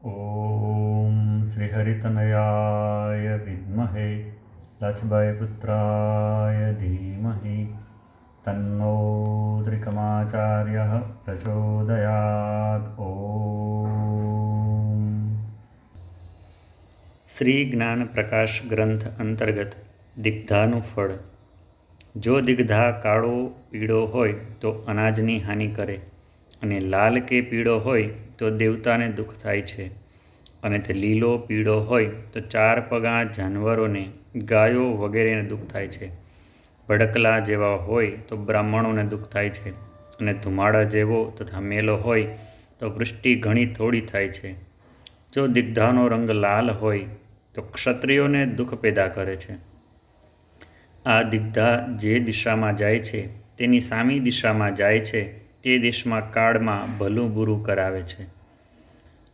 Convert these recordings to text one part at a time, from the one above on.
ॐ श्रीहरितनयाय विद्महे लक्ष्मीपुत्राय धीमहि तन्नो त्रिकमाचार्यः प्रचोदयात्। ॐ શ્રી જ્ઞાન પ્રકાશ ગ્રંથ અંતર્ગત દિગ્ધાનું ફળ। જો દિગ્ધા કાળો પીળો હોય તો અનાજની હાનિ કરે, અને લાલ કે પીળો હોય તો દેવતાને દુઃખ થાય છે, અને તે લીલો પીળો હોય તો ચાર પગા જાનવરોને, ગાયો વગેરેને દુઃખ થાય છે। ભડકલા જેવા હોય તો બ્રાહ્મણોને દુઃખ થાય છે, અને ધુમાડા જેવો તથા મેલો હોય તો વૃષ્ટિ ઘણી થોડી થાય છે। જો દિગ્ધાનો રંગ લાલ હોય તો ક્ષત્રિયોને દુઃખ પેદા કરે છે। આ દિગ્ધા જે દિશામાં જાય છે તેની સામી દિશામાં જાય છે તે દેશમાં કાળમાં ભલું બુરું કરાવે છે।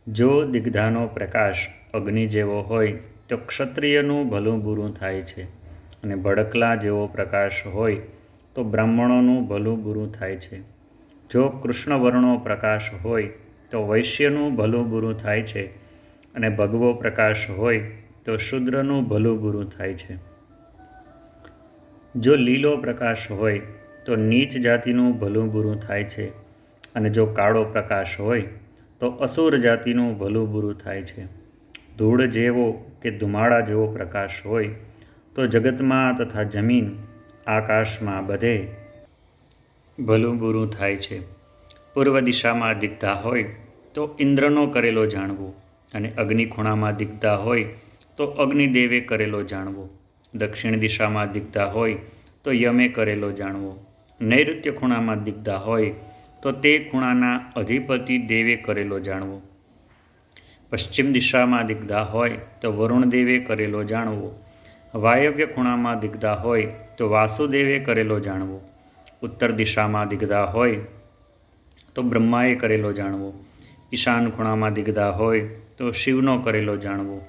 જો દિગ્ધાનો પ્રકાશ અગ્નિ જેવો હોય તો ક્ષત્રિયનું ભલું બુરું થાય છે, અને ભડકલા જેવો પ્રકાશ હોય તો બ્રાહ્મણોનું ભલું બુરું થાય છે। જો કૃષ્ણવર્ણો પ્રકાશ હોય તો વૈશ્યનું ભલું બુરું થાય છે, અને ભગવો પ્રકાશ હોય તો શૂદ્રનું ભલું બુરું થાય છે। જો લીલો પ્રકાશ હોય તો નીચ જાતિનું ભલું બુરું થાય છે, અને જો કાળો પ્રકાશ હોય તો અસુર જાતિનું ભલું બુરું થાય છે। ધૂળ જેવો કે ધુમાડા જેવો પ્રકાશ હોય તો જગતમાં તથા જમીન આકાશમાં બધે ભલું બુરું થાય છે। પૂર્વ દિશામાં દિગ્ધા હોય તો ઇન્દ્રનો કરેલો જાણવો, અને અગ્નિ ખૂણામાં દિગ્ધા હોય તો અગ્નિદેવે કરેલો જાણવો। દક્ષિણ દિશામાં દિગ્ધા હોય તો યમે કરેલો જાણવો। નૈઋત્ય ખૂણામાં દિગ્ધા હોય તો તે ખૂણાના અધિપતિ દેવે કરેલો જાણવો। પશ્ચિમ દિશામાં દિગ્ધા હોય તો વરુણદેવે કરેલો જાણવો। વાયવ્ય ખૂણામાં દિગ્ધા હોય તો વાસુદેવે કરેલો જાણવો। ઉત્તર દિશામાં દિગ્ધા હોય તો બ્રહ્માએ કરેલો જાણવો। ઈશાન ખૂણામાં દિગ્ધા હોય તો શિવનો કરેલો જાણવો।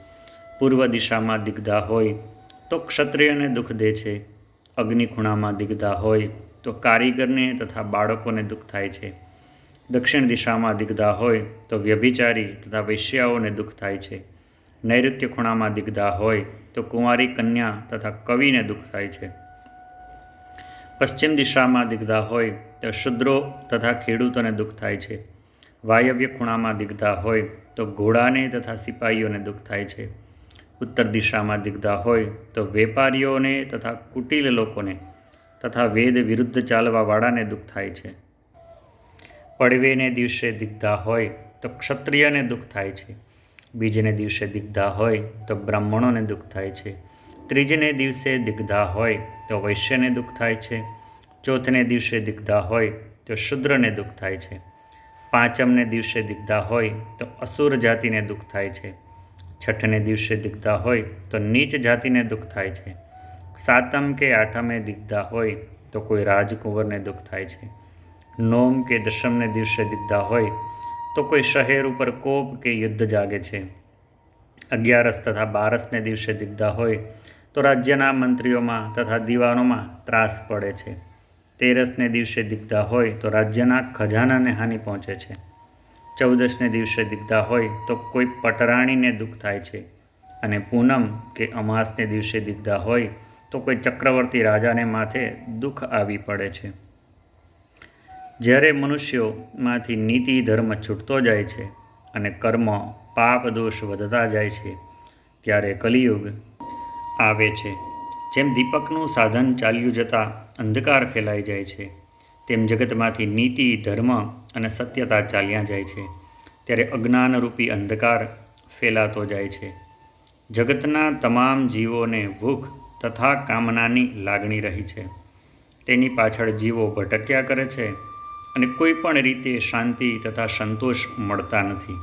પૂર્વ દિશામાં દિગ્ધા હોય તો ક્ષત્રિયને દુઃખ દે છે। અગ્નિ ખૂણામાં દિગ્ધા હોય તો કારીગરને તથા બાળકોને દુઃખ થાય છે। દક્ષિણ દિશામાં દિગ્ધા હોય તો વ્યભિચારી તથા વૈશ્યાઓને દુઃખ થાય છે। નૈઋત્ય ખૂણામાં દિગ્ધા હોય તો કુંવારી કન્યા તથા કવિને દુઃખ થાય છે। પશ્ચિમ દિશામાં દિગ્ધા હોય તો શૂદ્રો તથા ખેડૂતોને દુઃખ થાય છે। વાયવ્ય ખૂણામાં દિગ્ધા હોય તો ઘોડાને તથા સિપાહીઓને દુઃખ થાય છે। ઉત્તર દિશામાં દિગ્ધા હોય તો વેપારીઓને તથા કુટિલ લોકોને તથા વેદ વિરુદ્ધ ચાલવાવાળાને દુઃખ થાય છે। પડવેને દિવસે દિગ્ધા હોય તો ક્ષત્રિયને દુઃખ થાય છે। બીજને દિવસે દિગ્ધા હોય તો બ્રાહ્મણોને દુઃખ થાય છે। ત્રીજને દિવસે દિગ્ધા હોય તો વૈશ્યને દુઃખ થાય છે। ચોથને દિવસે દિગ્ધા હોય તો શૂદ્રને દુઃખ થાય છે। પાંચમને દિવસે દિગ્ધા હોય તો અસુર જાતિને દુઃખ થાય છે। છઠ્ઠને દિવસે દિગ્ધા હોય તો નીચ જાતિને દુઃખ થાય છે। સાતમ કે આઠમે દિગ્ધા હોય તો કોઈ રાજકુંવરને દુઃખ થાય છે। નોમ કે દશમને દિવસે દિગ્ધા હોય તો કોઈ શહેર ઉપર કોપ કે યુદ્ધ જાગે છે। 11 તથા 12ને દિવસે દિગ્ધા હોય તો રાજ્યના મંત્રીઓમાં તથા દીવાનોમાં ત્રાસ પડે છે। 13ને દિવસે દિગ્ધા હોય તો રાજ્યના ખજાનાને હાનિ પહોંચે છે। 14ને દિવસે દિગ્ધા હોય તો કોઈ પટરાણીને દુઃખ થાય છે, અને પૂનમ કે અમાસને દિવસે દિગ્ધા હોય તો કોઈ ચક્રવર્તી રાજાને માથે દુઃખ આવી પડે છે। જ્યારે મનુષ્યોમાંથી નીતિ ધર્મ છૂટતો જાય છે અને કર્મ પાપ દોષ વધતા જાય છે ત્યારે કલિયુગ આવે છે। જેમ દીપકનું સાધન ચાલ્યું જતાં અંધકાર ફેલાઈ જાય છે, તેમ જગતમાંથી નીતિ ધર્મ અને સત્યતા ચાલ્યા જાય છે ત્યારે અજ્ઞાનરૂપી અંધકાર ફેલાતો જાય છે। જગતના તમામ જીવોને ભૂખ તથા કામનાની લાગણી રહી છે। તેની પાછળ જીવો ભટક્યા કરે છે, અને કોઈ પણ રીતે શાંતિ તથા સંતોષ મળતા નથી।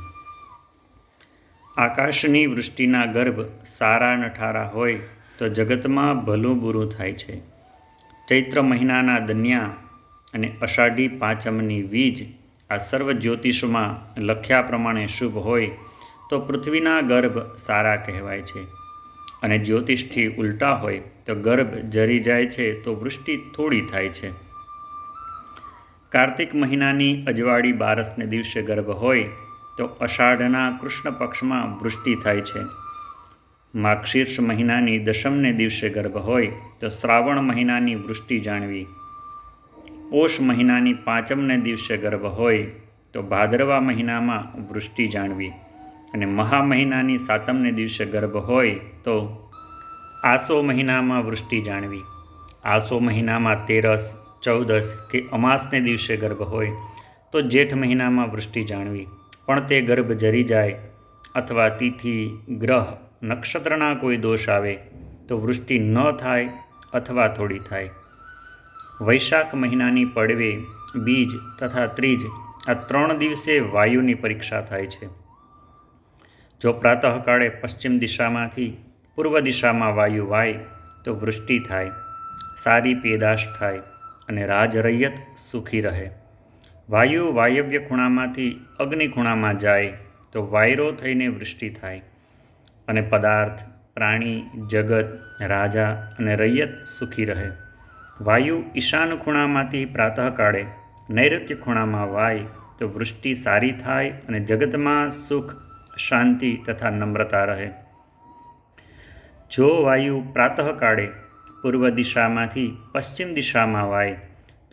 આકાશની વૃષ્ટિના ગર્ભ સારા નઠારા હોય તો જગતમાં ભલું બુરું થાય છે। ચૈત્ર મહિનાના દન્યા અને અષાઢી પાંચમની વીજ આ સર્વ જ્યોતિષમાં લખ્યા પ્રમાણે શુભ હોય તો પૃથ્વીના ગર્ભ સારા કહેવાય છે, અને જ્યોતિષથી ઉલટા હોય તો ગર્ભ જરી જાય છે તો વૃષ્ટિ થોડી થાય છે। કાર્તિક મહિનાની અજવાળી બારસને દિવસે ગર્ભ હોય તો અષાઢના કૃષ્ણ પક્ષમાં વૃષ્ટિ થાય છે. માગશીર્ષ મહિનાની દશમને દિવસે ગર્ભ હોય તો શ્રાવણ મહિનાની વૃષ્ટિ જાણવી. પોષ મહિનાની પાંચમને દિવસે ગર્ભ હોય તો ભાદરવા મહિનામાં વૃષ્ટિ જાણવી. અને મહા મહિનાની સાતમને દિવસે ગર્ભ હોય તો આસો મહિનામાં વૃષ્ટિ જાણવી. આસો મહિનામાં તેરસ, ચૌદસ કે અમાસને દિવસે ગર્ભ હોય તો જેઠ મહિનામાં વૃષ્ટિ જાણવી. પણ તે ગર્ભ જરી જાય અથવા તિથિ, ગ્રહ, નક્ષત્રના કોઈ દોષ આવે તો વૃષ્ટિ ન થાય અથવા થોડી થાય. વૈશાખ મહિનાની પડવે, બીજ તથા ત્રીજ આ 3 દિવસે વાયુની પરીક્ષા થાય છે. જો પ્રાતઃકાળે પશ્ચિમ દિશામાંથી પૂર્વ દિશામાં વાયુ વાય તો વૃષ્ટિ થાય, સારી પેદાશ થાય અને રાજરૈયત સુખી રહે. વાયુ વાયવ્ય ખૂણામાંથી અગ્નિ ખૂણામાં જાય તો વાયરો થઈને વૃષ્ટિ થાય અને પદાર્થ, પ્રાણી, જગત, રાજા અને રૈયત સુખી રહે. વાયુ ઈશાન ખૂણામાંથી પ્રાતઃકાળે નૈઋત્ય ખૂણામાં વાય તો વૃષ્ટિ સારી થાય અને જગતમાં સુખ, શાંતિ તથા નમ્રતા રહે. જો વાયુ પ્રાતઃકાળે પૂર્વ દિશામાંથી પશ્ચિમ દિશામાં વાય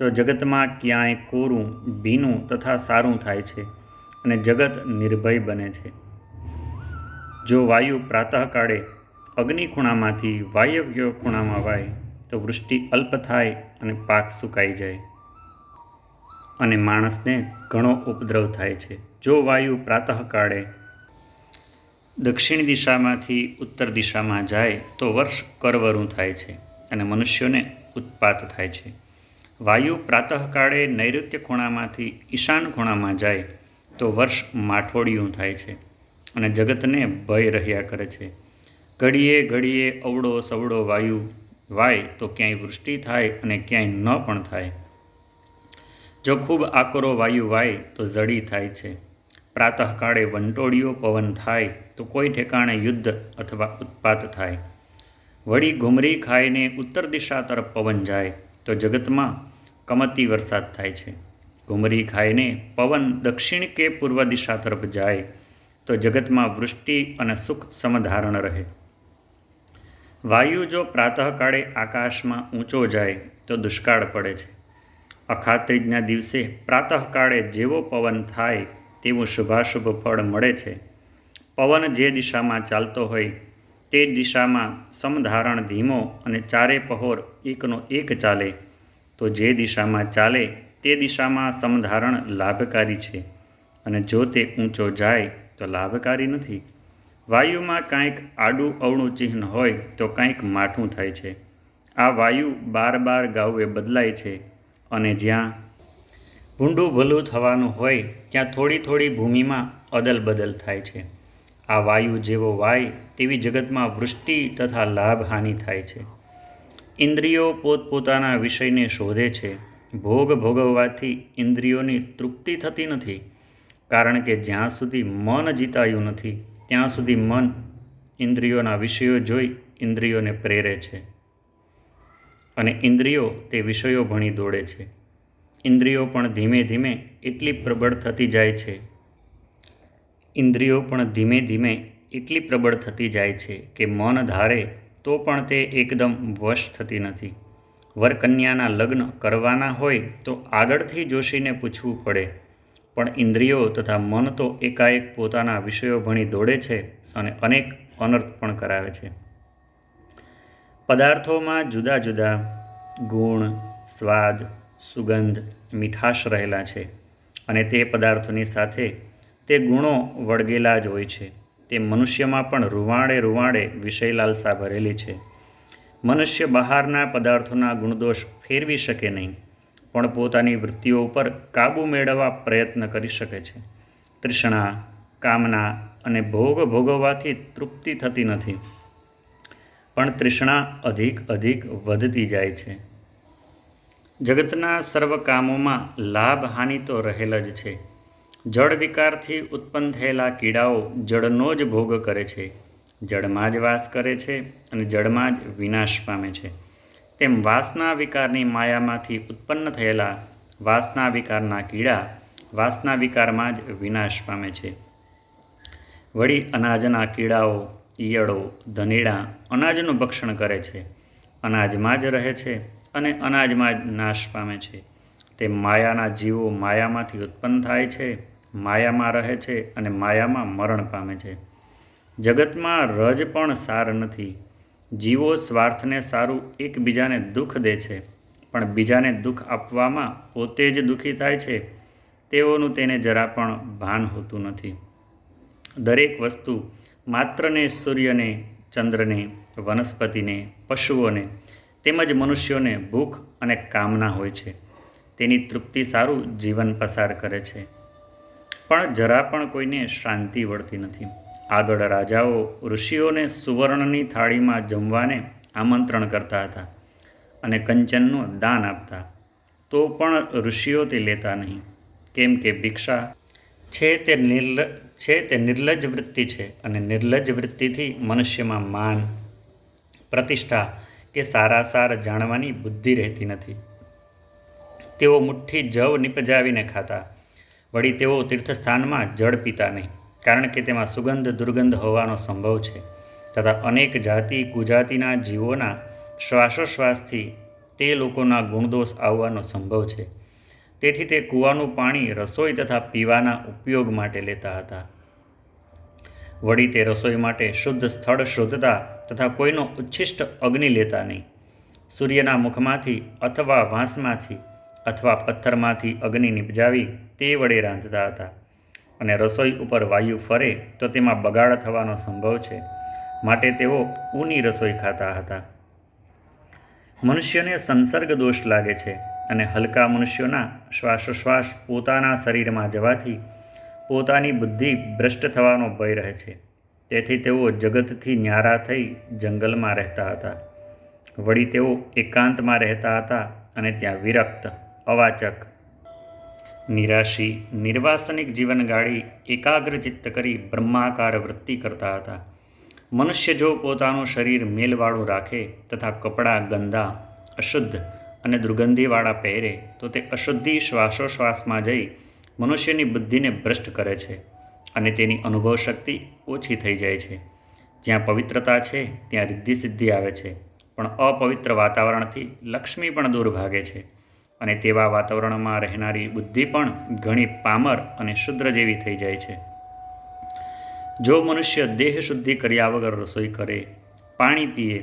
તો જગતમાં ક્યાંય કોરું, ભીનું તથા સારું થાય છે અને જગત નિર્ભય બને છે. જો વાયુ પ્રાતઃકાળે અગ્નિ ખૂણામાંથી વાયવ્ય ખૂણામાં વાય તો વૃષ્ટિ અલ્પ થાય અને પાક સુકાઈ જાય અને માણસને ઘણો ઉપદ્રવ થાય છે. જો વાયુ પ્રાતઃકાળે દક્ષિણ દિશામાંથી ઉત્તર દિશામાં જાય તો વર્ષ કરવરું થાય છે અને મનુષ્યોને ઉત્પાત થાય છે. વાયુ પ્રાતઃકાળે નૈઋત્ય ખૂણામાંથી ઈશાન ખૂણામાં જાય તો વર્ષ માઠોડિયું થાય છે અને જગતને ભય રહ્યા કરે છે. ઘડીએ ઘડીએ અવળો સવળો વાયુ વાય તો ક્યાંય વૃષ્ટિ થાય અને ક્યાંય ન પણ થાય. જો ખૂબ આકરો વાયુ વાય તો જડી થાય છે. પ્રાતઃકાળે વંટોળિયો પવન થાય તો કોઈ ઠેકાણે યુદ્ધ અથવા ઉત્પાત થાય. વળી ઘુમરી ખાઈને ઉત્તર દિશા તરફ પવન જાય તો જગતમાં કમતી વરસાદ થાય છે. ઘુમરી ખાઈને પવન દક્ષિણ કે પૂર્વ દિશા તરફ જાય તો જગતમાં વૃષ્ટિ અને સુખ સમધારણ રહે. વાયુ જો પ્રાતઃકાળે આકાશમાં ઊંચો જાય તો દુષ્કાળ પડે છે. અખાત્રીજના દિવસે પ્રાતઃકાળે જેવો પવન થાય તેવું શુભાશુભ ફળ મળે છે. પવન જે દિશામાં ચાલતો હોય તે દિશામાં સમધારણ ધીમો અને ચારે પહોર એકનો એક ચાલે તો જે દિશામાં ચાલે તે દિશામાં સમધારણ લાભકારી છે અને જો તે ઊંચો જાય તો લાભકારી નથી. વાયુમાં કાંઈક આડું અવળું ચિહ્ન હોય તો કાંઈક માઠું થાય છે. આ વાયુ બાર ગાઉએ બદલાય છે અને જ્યાં ભૂંડું ભલું થવાનું હોય ત્યાં થોડી થોડી ભૂમિમાં અદલ બદલ થાય છે. આ વાયુ જેવો વાય તેવી જગતમાં વૃષ્ટિ તથા લાભહાનિ થાય છે. ઇન્દ્રિયો પોતપોતાના વિષયને શોધે છે. ભોગ ભોગવવાથી ઇન્દ્રિયોની તૃપ્તિ થતી નથી, કારણ કે જ્યાં સુધી મન જીતાયું નથી ત્યાં સુધી મન ઇન્દ્રિયોના વિષયો જોઈ ઇન્દ્રિયોને પ્રેરે છે અને ઇન્દ્રિયો તે વિષયો ભણી દોડે છે. ઇન્દ્રિયો પણ ધીમે ધીમે એટલી પ્રબળ થતી જાય છે કે મન ધારે તો પણ તે એકદમ વશ થતી નથી. વરકન્યાના લગ્ન કરવાના હોય તો આગળથી જોશીને પૂછવું પડે, પણ ઇન્દ્રિયો તથા મન તો એકાએક પોતાના વિષયો ભણી દોડે છે અને અનેક અનર્થ પણ કરાવે છે. પદાર્થોમાં જુદા જુદા ગુણ, સ્વાદ, સુગંધ, મીઠાશ રહેલા છે અને તે પદાર્થોની સાથે તે ગુણો વળગેલા જ હોય છે. તે મનુષ્યમાં પણ રૂવાડે વિષય લાલસા ભરેલી છે. મનુષ્ય બહારના પદાર્થોના ગુણદોષ ફેરવી શકે નહીં, પણ પોતાની વૃત્તિઓ ઉપર કાબૂ મેળવવા પ્રયત્ન કરી શકે છે. તૃષ્ણા, કામના અને ભોગ ભોગવવાથી તૃપ્તિ થતી નથી, પણ તૃષ્ણા અધિક વધતી જાય છે. જગતના સર્વ કામોમાં લાભ હાનિ તો રહેલ જ છે. જળ વિકારથી ઉત્પન્ન થયેલા કીડાઓ જળનો જ ભોગ કરે છે, જળમાં જ વાસ કરે છે અને જળમાં જ વિનાશ પામે છે. તેમ વાસના વિકારની માયામાંથી ઉત્પન્ન થયેલા વાસના વિકારના કીડા વાસના વિકારમાં જ વિનાશ પામે છે. વળી અનાજના કીડાઓ, ઈયળો, ધનેડા અનાજનું ભક્ષણ કરે છે, અનાજમાં જ રહે છે અને અનાજમાં જ નાશ પામે છે. તે માયાના જીવો માયામાંથી ઉત્પન્ન થાય છે, માયામાં રહે છે અને માયામાં મરણ પામે છે. જગતમાં રજ પણ સાર નથી. જીવો સ્વાર્થને સારું એકબીજાને દુઃખ દે છે, પણ બીજાને દુઃખ આપવામાં પોતે જ દુઃખી થાય છે તેઓનું તેને જરા પણ ભાન હોતું નથી. દરેક વસ્તુ માત્રને સૂર્યને, ચંદ્રને, વનસ્પતિને, પશુઓને તેમજ મનુષ્યોને ભૂખ અને કામના હોય છે. તેની તૃપ્તિ સારું જીવન પસાર કરે છે, પણ જરા પણ કોઈને શાંતિ વળતી નથી. આગળ રાજાઓ ઋષિઓને સુવર્ણની થાળીમાં જમવાને આમંત્રણ કરતા હતા અને કંચનનું દાન આપતા, તો પણ ઋષિઓ તે લેતા નહીં, કેમ કે ભિક્ષા છે તે નિર્લજ્જ વૃત્તિ છે અને નિર્લજ્જ વૃત્તિથી મનુષ્યમાં માન, પ્રતિષ્ઠા કે સારાસાર જાણવાની બુદ્ધિ રહેતી નથી. તેઓ મુઠ્ઠી જવ નિપજાવીને ખાતા. વળી તેઓ તીર્થસ્થાનમાં જળ પીતા નહીં, કારણ કે તેમાં સુગંધ દુર્ગંધ હોવાનો સંભવ છે, તથા અનેક જાતિ કુજાતિના જીવોના શ્વાસોશ્વાસથી તે લોકોના ગુણદોષ આવવાનો સંભવ છે. તેથી તે કૂવાનું પાણી રસોઈ તથા પીવાના ઉપયોગ માટે લેતા હતા. વળી તે રસોઈ માટે શુદ્ધ સ્થળ શોધતા તથા કોઈનો ઉચ્છિષ્ટ અગ્નિ લેતા નહીં. સૂર્યના મુખમાંથી અથવા વાંસમાંથી અથવા પથ્થરમાંથી અગ્નિ નિપજાવી તે વડે રાંધતા હતા. અને રસોઈ ઉપર વાયુ ફરે તો તેમાં બગાડ થવાનો સંભવ છે, માટે તેઓ ઊની રસોઈ ખાતા હતા. મનુષ્યને સંસર્ગ દોષ લાગે છે અને હલકા મનુષ્યોના શ્વાસોશ્વાસ પોતાના શરીરમાં જવાથી પોતાની બુદ્ધિ ભ્રષ્ટ થવાનો ભય રહે છે. તેથી તેઓ જગતથી ન્યારા થઈ જંગલમાં રહેતા હતા. વળી તેઓ એકાંતમાં રહેતા હતા અને ત્યાં વિરક્ત, અવાચક, નિરાશી, નિર્વાસનિક જીવન ગાળી એકાગ્ર ચિત્ત કરી બ્રહ્માકાર વૃત્તિ કરતા હતા. મનુષ્ય જો પોતાનું શરીર મેલવાળું રાખે તથા કપડાં ગંદા, અશુદ્ધ અને દુર્ગંધીવાળા પહેરે તો તે અશુદ્ધિ શ્વાસોશ્વાસમાં જઈ મનુષ્યની બુદ્ધિને ભ્રષ્ટ કરે છે અને તેની અનુભવ શક્તિ ઓછી થઈ જાય છે. જ્યાં પવિત્રતા છે ત્યાં રિદ્ધિ સિદ્ધિ આવે છે, પણ અપવિત્ર વાતાવરણથી લક્ષ્મી પણ દૂર ભાગે છે અને તેવા વાતાવરણમાં રહેનારી બુદ્ધિ પણ ઘણી પામર અને શુદ્ર જેવી થઈ જાય છે. જો મનુષ્ય દેહ શુદ્ધિ કર્યા વગર રસોઈ કરે, પાણી પીએ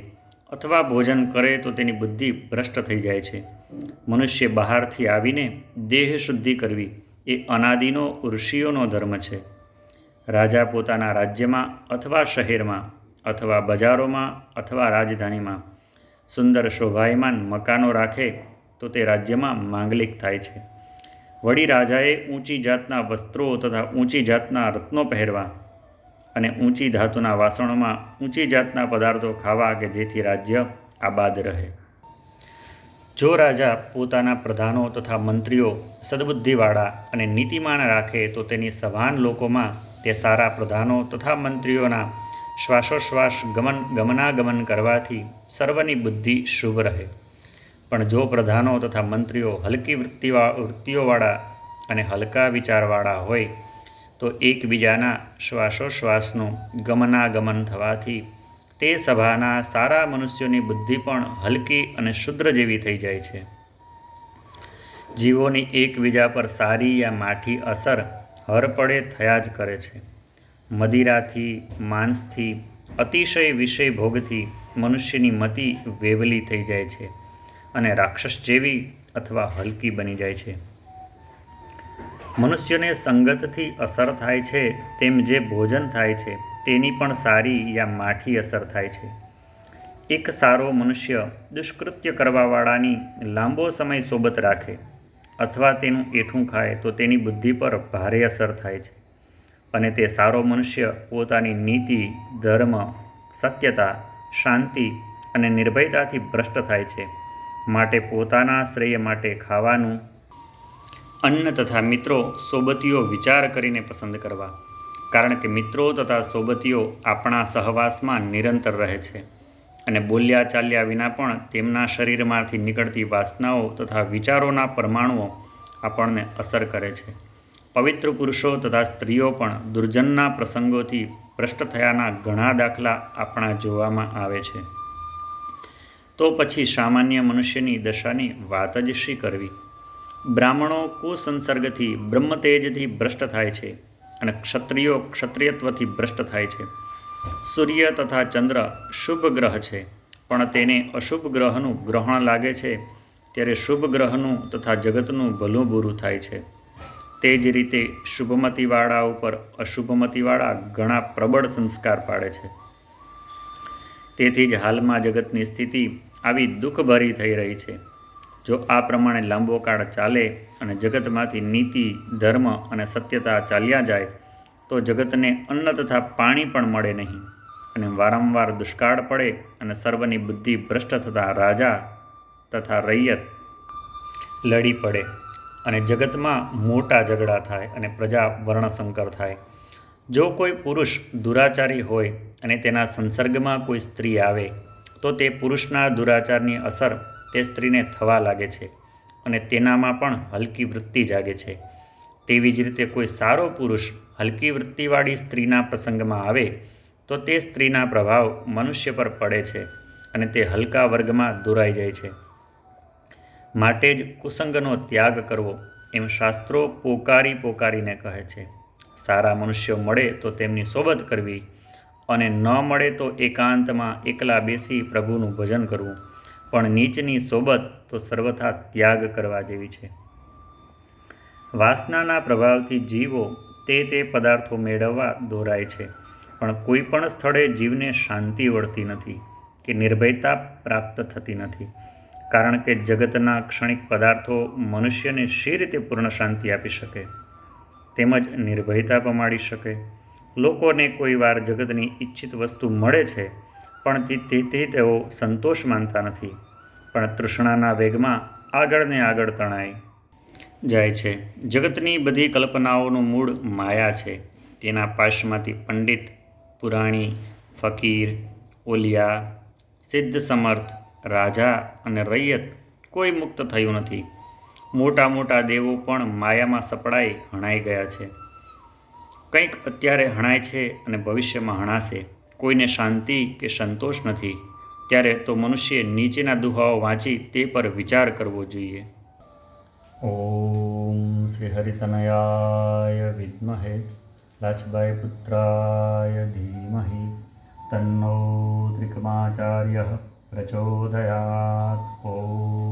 અથવા ભોજન કરે તો તેની બુદ્ધિ ભ્રષ્ટ થઈ જાય છે. મનુષ્ય બહારથી આવીને દેહ શુદ્ધિ કરવી એ અનાદિનો ઋષિઓનો ધર્મ છે. રાજા પોતાના રાજ્યમાં અથવા શહેરમાં અથવા બજારોમાં અથવા રાજધાનીમાં સુંદર શોભાયમાન મકાનો રાખે તો તે રાજ્યમાં માંગલિક થાય છે. વળી રાજાએ ઊંચી જાતના વસ્ત્રો તથા ઊંચી જાતના રત્નો પહેરવા અને ઊંચી ધાતુના વાસણોમાં ઊંચી જાતના પદાર્થો ખાવા કે જેથી રાજ્ય આબાદ રહે. જો રાજા પોતાના પ્રધાનો તથા મંત્રીઓ સદબુદ્ધિવાળા અને નીતિમાન રાખે તો તેની સભાન લોકોમાં તે સારા પ્રધાનો તથા મંત્રીઓના શ્વાસોશ્વાસ ગમનાગમન કરવાથી સર્વની બુદ્ધિ શુભ રહે. પણ જો પ્રધાનો તથા મંત્રીઓ હલકી વૃત્તિઓવાળા અને હલકા વિચારવાળા હોય તો એકબીજાના શ્વાસોશ્વાસનું ગમનાગમન થવાથી તે સભાના સારા મનુષ્યોની બુદ્ધિ પણ હલકી અને શુદ્ર જેવી થઈ જાય છે. જીવોની એકબીજા પર સારી યા માઠી અસર હરપળે થયા જ કરે છે. મદિરાથી, માંસથી, અતિશય વિષય ભોગથી મનુષ્યની મતિ વેવલી થઈ જાય છે અને રાક્ષસ જેવી અથવા હલકી બની જાય છે. મનુષ્યને સંગતથી અસર થાય છે તેમ જે ભોજન થાય છે તેની પણ સારી યા માઠી અસર થાય છે. એક સારો મનુષ્ય દુષ્કૃત્ય કરવાવાળાની લાંબો સમય સોબત રાખે અથવા તેનું એઠું ખાય તો તેની બુદ્ધિ પર ભારે અસર થાય છે અને તે સારો મનુષ્ય પોતાની નીતિ, ધર્મ, સત્યતા, શાંતિ અને નિર્ભયતાથી ભ્રષ્ટ થાય છે. માટે પોતાના શ્રેય માટે ખાવાનું અન્ન તથા મિત્રો સોબતીઓ વિચાર કરીને પસંદ કરવા, કારણ કે મિત્રો તથા સોબતીઓ આપણા સહવાસમાં નિરંતર રહે છે અને બોલ્યા ચાલ્યા વિના પણ તેમના શરીરમાંથી નીકળતી વાસનાઓ તથા વિચારોના પરમાણુઓ આપણને અસર કરે છે. પવિત્ર પુરુષો તથા સ્ત્રીઓ પણ દુર્જનના પ્રસંગોથી ભ્રષ્ટ થયાના ઘણા દાખલા આપણા જોવામાં આવે છે. તો પછી સામાન્ય મનુષ્યની દશાની વાત જ શી કરવી? બ્રાહ્મણો કુસંસર્ગથી બ્રહ્મતેજથી ભ્રષ્ટ થાય છે અને ક્ષત્રિયો ક્ષત્રિયત્વથી ભ્રષ્ટ થાય છે. સૂર્ય તથા ચંદ્ર શુભ ગ્રહ છે, પણ તેને અશુભ ગ્રહનું ગ્રહણ લાગે છે ત્યારે શુભ ગ્રહનું તથા જગતનું ભલું બુરું થાય છે. તે જ રીતે શુભમતીવાળા ઉપર અશુભમતીવાળા ઘણા પ્રબળ સંસ્કાર પાડે છે. તેથી જ હાલમાં જગતની સ્થિતિ આવી દુઃખભરી થઈ રહી છે. જો આ પ્રમાણે લાંબો કાળ ચાલે અને જગતમાંથી નીતિ, ધર્મ અને સત્યતા ચાલ્યા જાય તો જગતને અન્ન તથા પાણી પણ મળે નહીં અને વારંવાર દુષ્કાળ પડે અને સર્વની બુદ્ધિ ભ્રષ્ટ થતાં રાજા તથા રૈયત લડી પડે અને જગતમાં મોટા ઝઘડા થાય અને પ્રજા વર્ણસંકર થાય. જો કોઈ પુરુષ દુરાચારી હોય અને તેના સંસર્ગમાં કોઈ સ્ત્રી આવે તો તે પુરુષના દુરાચારની અસર તે સ્ત્રીને થવા લાગે છે અને તેનામાં પણ હલકી વૃત્તિ જાગે છે. તેવી જ રીતે કોઈ સારો પુરુષ હલકી વૃત્તિવાળી સ્ત્રીના પ્રસંગમાં આવે તો તે સ્ત્રીના પ્રભાવ મનુષ્ય પર પડે છે અને તે હલકા વર્ગમાં દોરાઈ જાય છે. માટે જ કુસંગનો ત્યાગ કરવો એમ શાસ્ત્રો પોકારી પોકારીને કહે છે. સારા મનુષ્યો મળે તો તેમની સોબત કરવી અને ન મળે તો એકાંતમાં એકલા બેસી પ્રભુનું ભજન કરવું, પણ નીચની સોબત તો સર્વથા ત્યાગ કરવા જેવી છે. વાસનાના પ્રભાવથી જીવો તે પદાર્થો મેળવવા દોરાય છે, પણ કોઈ પણ સ્થળે જીવને શાંતિ વળતી નથી કે નિર્ભયતા પ્રાપ્ત થતી નથી, કારણ કે જગતના ક્ષણિક પદાર્થો મનુષ્યને શી રીતે પૂર્ણ શાંતિ આપી શકે તેમજ નિર્ભયતા પમાડી શકે. લોકોને કોઈ વાર જગતની ઈચ્છિત વસ્તુ મળે છે પણ તેથી તેઓ સંતોષ માનતા નથી, પણ તૃષ્ણાના વેગમાં આગળ ને આગળ તણાઈ જાય છે. જગતની બધી કલ્પનાઓનું મૂળ માયા છે. તેના પાશમાંથી પંડિત, પુરાણી, ફકીર, ઓલિયા, સિદ્ધ સમર્થ, રાજા અને રૈયત કોઈ મુક્ત થયું નથી. મોટા મોટા દેવો પણ માયામાં સપડાઈ હણાઈ ગયા છે. કંઈક અત્યારે હણાય છે અને ભવિષ્યમાં હણાશે. કોઈને શાંતિ કે સંતોષ નથી, ત્યારે તો મનુષ્ય નીચેના દુહાઓ વાંચી તે પર વિચાર કરવો જોઈએ. ઓમ શ્રી હરિતનયાય વિદ્મહે લાછબાઈ પુત્રાય ધીમહિ તન્નો ત્રિકમાચાર્ય પ્રચોદયાત. ઓમ